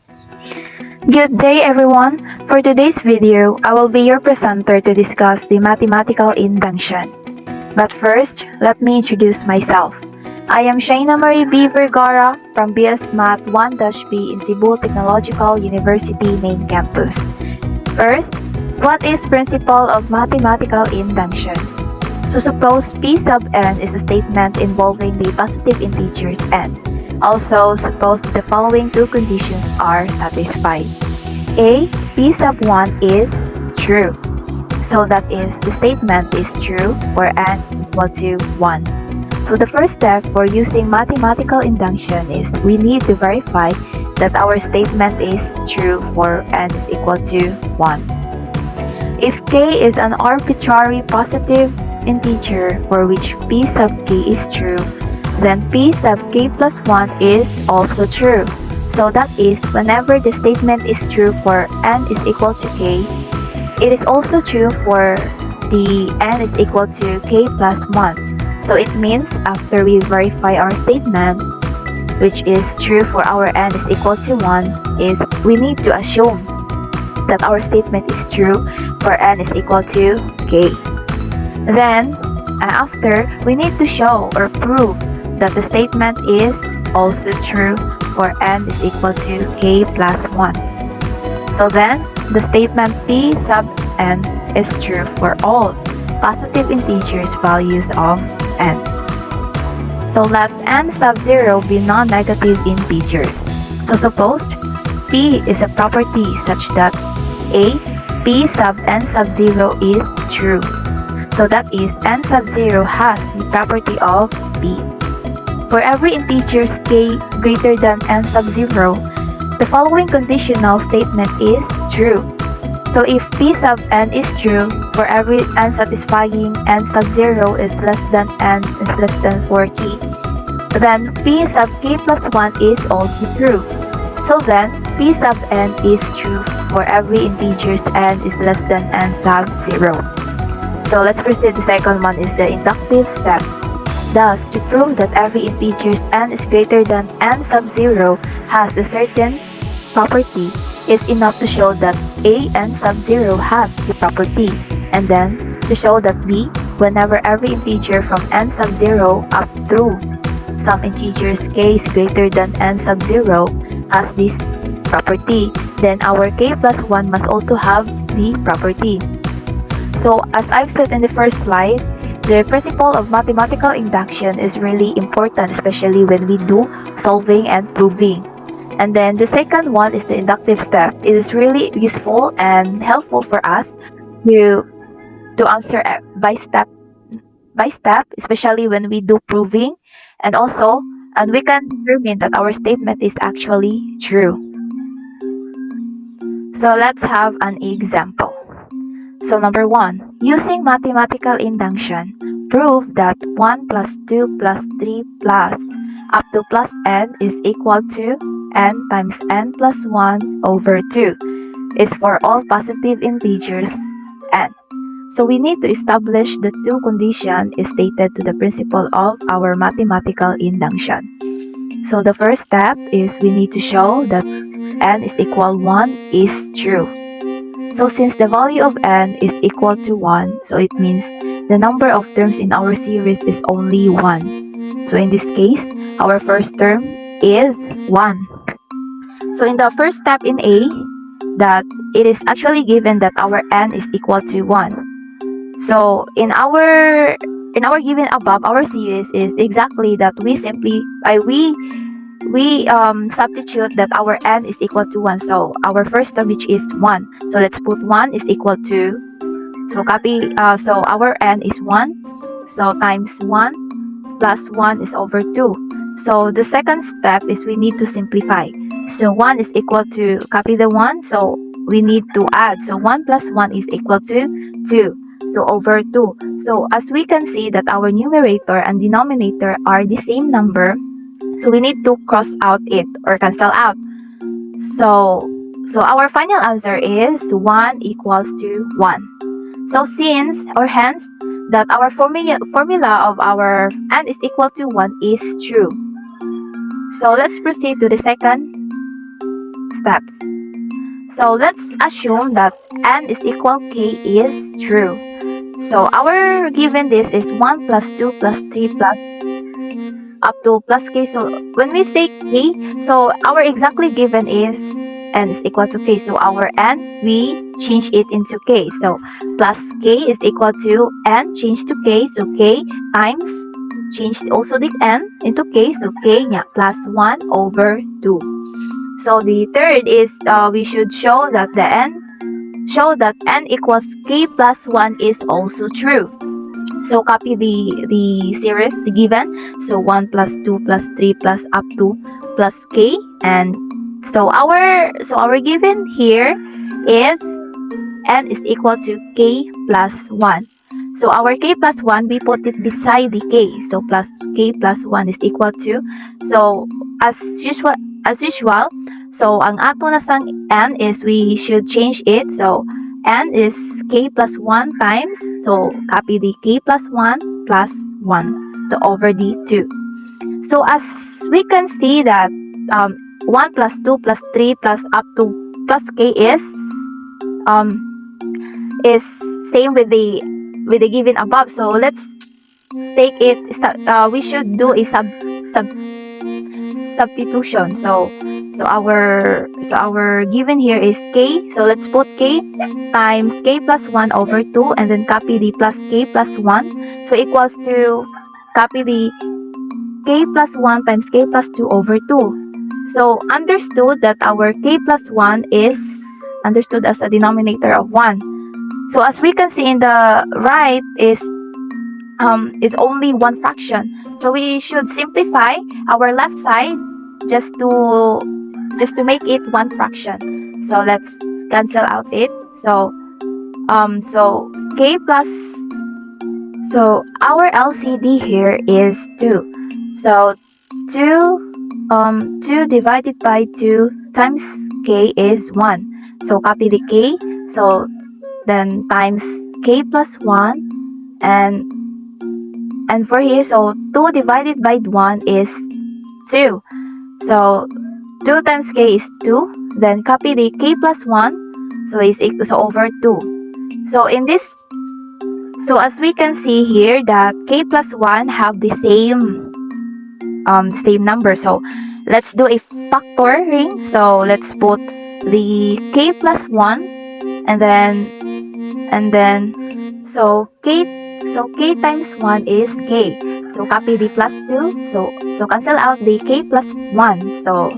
Good day everyone! For today's video, I will be your presenter to discuss the mathematical induction. But first, let me introduce myself. I am Shaina Marie B. Vergara from BS Math 1-B in Cebu Technological University Main Campus. First, what is principle of mathematical induction? So suppose P sub n is a statement involving the positive integers n. Also, suppose the following two conditions are satisfied. A. P sub 1 is true. So that is, the statement is true for n equal to 1. So the first step for using mathematical induction is we need to verify that our statement is true for n is equal to 1. If k is an arbitrary positive integer for which p sub k is true, then p sub k plus 1 is also true. So that is, whenever the statement is true for n is equal to k, it is also true for the n is equal to k plus 1. So it means after we verify our statement, which is true for our n is equal to 1, is we need to assume that our statement is true for n is equal to k. Then, after, we need to show or prove that the statement is also true for n is equal to k plus 1. So then, the statement p sub n is true for all positive integers values of n. So let n sub 0 be non-negative integers. So suppose p is a property such that a p sub n sub 0 is true. So that is, n sub 0 has the property of p. For every integers k greater than n sub 0, the following conditional statement is true. So if p sub n is true, for every n satisfying n sub 0 is less than n is less than 4k, then p sub k plus 1 is also true. So then, p sub n is true for every integers n is less than n sub 0. So let's proceed. The second one is the inductive step. Thus, to prove that every integers n is greater than n sub 0 has a certain property, is enough to show that a n sub 0 has the property, and then to show that b, whenever every integer from n sub 0 up through some integers k is greater than n sub 0 has this property, then our k plus 1 must also have the property. So as I've said in the first slide, the principle of mathematical induction is really important, especially when we do solving and proving. And then the second one is the inductive step. It is really useful and helpful for us to answer by step, especially when we do proving, and we can determine that our statement is actually true. So let's have an example. So number 1, using mathematical induction, prove that 1 plus 2 plus 3 plus up to plus n is equal to n times n plus 1 over 2 is for all positive integers n. So we need to establish the two conditions stated to the principle of our mathematical induction. So the first step is we need to show that n is equal 1 is true. So since the value of n is equal to 1, so it means the number of terms in our series is only 1. So in this case, our first term is 1. So in the first step in A, that it is actually given that our n is equal to 1. So in our given above, our series is exactly that we substitute that our n is equal to 1. So our first term, which is 1. So let's put 1 is equal to, so our n is 1. So times 1 plus 1 is over 2. So the second step is we need to simplify. So 1 is equal to, copy the 1. So we need to add. So 1 plus 1 is equal to 2. So over 2. So as we can see that our numerator and denominator are the same number, so we need to cross out it or cancel out. So our final answer is 1 equals to 1. So hence that our formula of our n is equal to 1 is true. So let's proceed to the second steps. So let's assume that n is equal k is true. So our given this is 1 plus 2 plus 3 plus up to plus k. So when we say k, so our exactly given is n is equal to k. So our n, we change it into k. So plus k is equal to n change to k. So k times change also the n into k. So k nya plus 1 over 2. So the third is we should show that n equals k plus 1 is also true. So copy the series, the given. So 1 plus 2 plus 3 plus up to plus k. And so our given here is n is equal to k plus 1. So our k plus 1, we put it beside the k. So plus k plus 1 is equal to. So as usual, so ang ato na sang n is we should change it. So n is k plus 1 times. So copy the k plus 1 plus 1. So over the 2. So as we can see that 1 plus 2 plus 3 plus up to plus k is same with the given above. So let's take it. We should do a substitution. So our given here is k. So let's put k times k plus 1 over 2 and then copy the plus k plus 1. So equals to copy the k plus 1 times k plus 2 over 2. So understood that our k plus 1 is understood as a denominator of 1. So as we can see in the right is only one fraction. So we should simplify our left side just to make it one fraction. So let's cancel out it. So k plus, so our LCD here is 2. So 2 divided by 2 times k is 1. So copy the k. So then times k plus 1 and for here, so 2 divided by 1 is 2. So 2 times k is 2. Then copy the k plus 1. So is equal, so over 2. So in this, so as we can see here that k plus 1 have the same number. So let's do a factoring. So let's put the k plus 1 and then so k times 1 is k. So copy the plus 2. So cancel out the k plus 1. So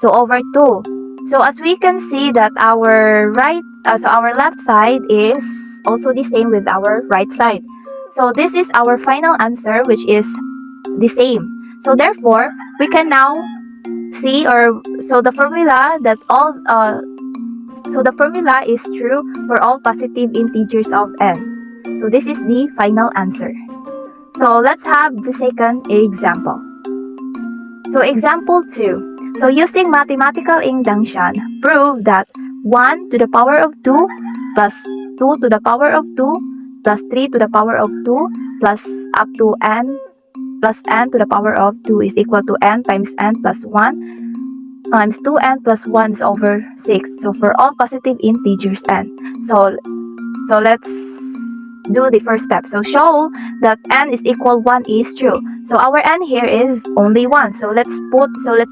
over 2. So as we can see that our our left side is also the same with our right side. So this is our final answer, which is the same. So therefore, we can now see, the formula that all so the formula is true for all positive integers of n. So this is the final answer. So let's have the second example. So example 2. So using mathematical induction, prove that 1 to the power of 2 plus 2 to the power of 2 plus 3 to the power of 2 plus up to n plus n to the power of 2 is equal to n times n plus 1 times 2n plus 1 is over 6. So for all positive integers n. So let's do the first step. So show that n is equal 1 is true. So our n here is only 1. So let's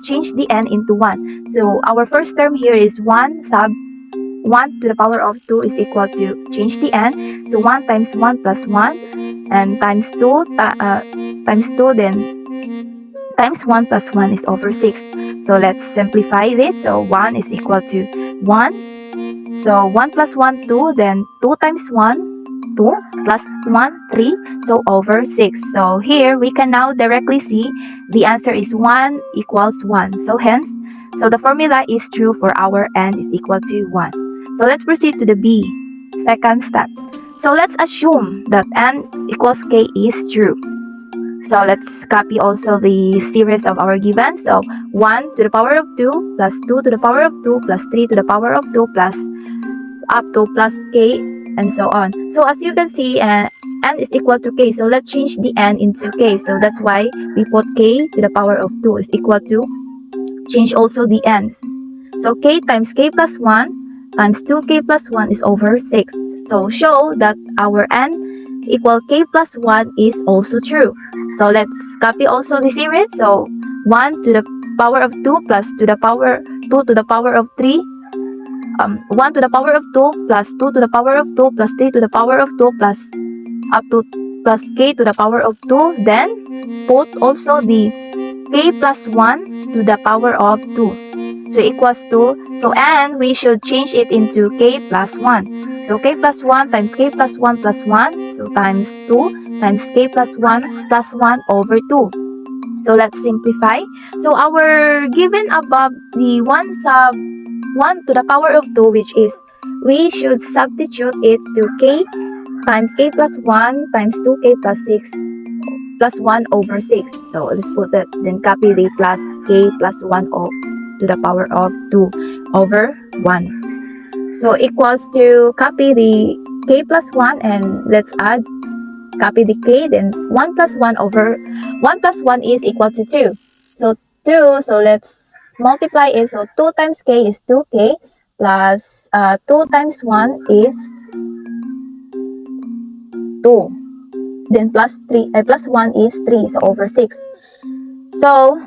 change the n into 1. So our first term here is 1 sub 1 to the power of 2 is equal to, change the n. So 1 times 1 plus 1 and times 2 then times 1 plus 1 is over 6. So let's simplify this. So 1 is equal to 1. So 1 plus 1, 2. Then 2 times 1, 2 plus 1, 3. So over 6. So here we can now directly see the answer is 1 equals 1. So hence, so the formula is true for our n is equal to 1. So let's proceed to the B, second step. So let's assume that n equals k is true. So let's copy also the series of our given. So 1 to the power of 2 plus 2 to the power of 2 plus 3 to the power of 2 plus up to plus k and so on. So as you can see, n is equal to k. So let's change the n into k. So that's why we put k to the power of 2 is equal to, change also the n. So k times k plus 1 times 2k plus 1 is over 6. So show that our n equal k plus 1 is also true. So let's copy also the series. So 1 to the power of 2 plus to the power 2 to the power of 3. 1 to the power of 2 plus 2 to the power of 2 plus 3 to the power of 2 plus up to plus k to the power of 2. Then put also the k plus 1 to the power of 2. So equals to, so and we should change it into k plus 1. So k plus 1 times k plus 1 plus 1. So times 2 times k plus 1 plus 1 over 2. So let's simplify. So our given above the 1 to the power of 2, which is, we should substitute it to k times k plus 1 times 2k plus 6 plus 1 over 6. So let's put that, then copy the plus k plus 1 to the power of 2 over 1. So equals to, copy the k plus 1 and let's add, copy the k, then 1 plus 1 over 1 plus 1 is equal to 2. So 2, so let's multiply it. So 2 times k is 2k plus 2 times 1 is 2. Then plus 1 is 3, so over 6. So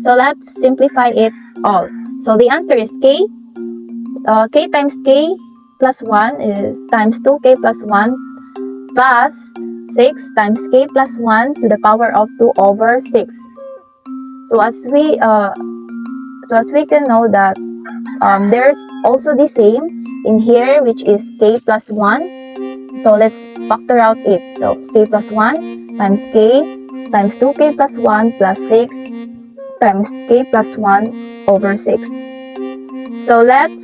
let's simplify it all. So the answer is k times k plus 1 is times 2k plus 1 plus 6 times k plus 1 to the power of 2 over 6. So as we can know that there's also the same in here, which is k plus 1. So let's factor out it. So k plus 1 times k times 2k plus 1 plus 6 times k plus 1 over 6. So let's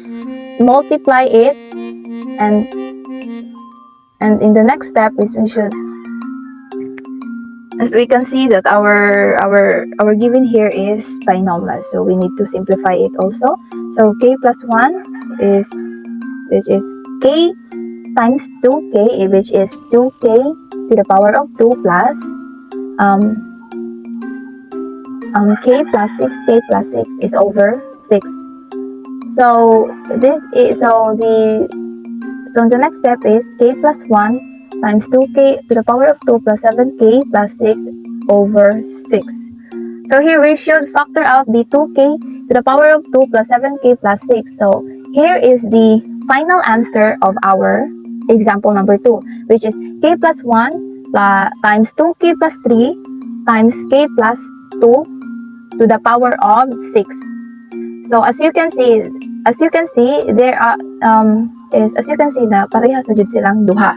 multiply it, and in the next step is we should, as we can see that our given here is binomial, so we need to simplify it also. So k plus 1 is, which is k times 2k, which is 2k to the power of 2 plus k plus 6k plus 6 is over 6. So this is, so the next step is k plus 1 times 2k to the power of 2 plus 7k plus 6 over 6. So here we should factor out the 2k to the power of 2 plus 7k plus 6. So here is the final answer of our example number 2, which is k plus 1 times 2k plus 3 times k plus 2 to the power of 6. So as you can see there are as you can see na parehas na jud silang duha.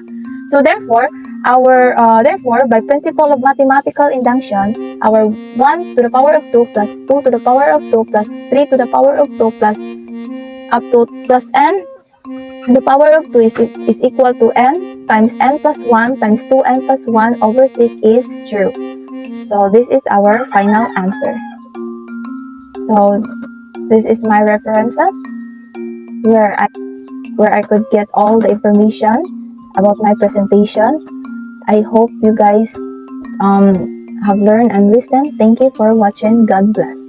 So therefore by principle of mathematical induction, our 1 to the power of 2 plus 2 to the power of 2 plus 3 to the power of 2 plus up to plus n to the power of 2 is equal to n times n plus 1 times 2n plus 1 over 6 is true. So this is our final answer. So this is my references where I could get all the information about my presentation. I hope you guys have learned and listened. Thank you for watching. God bless.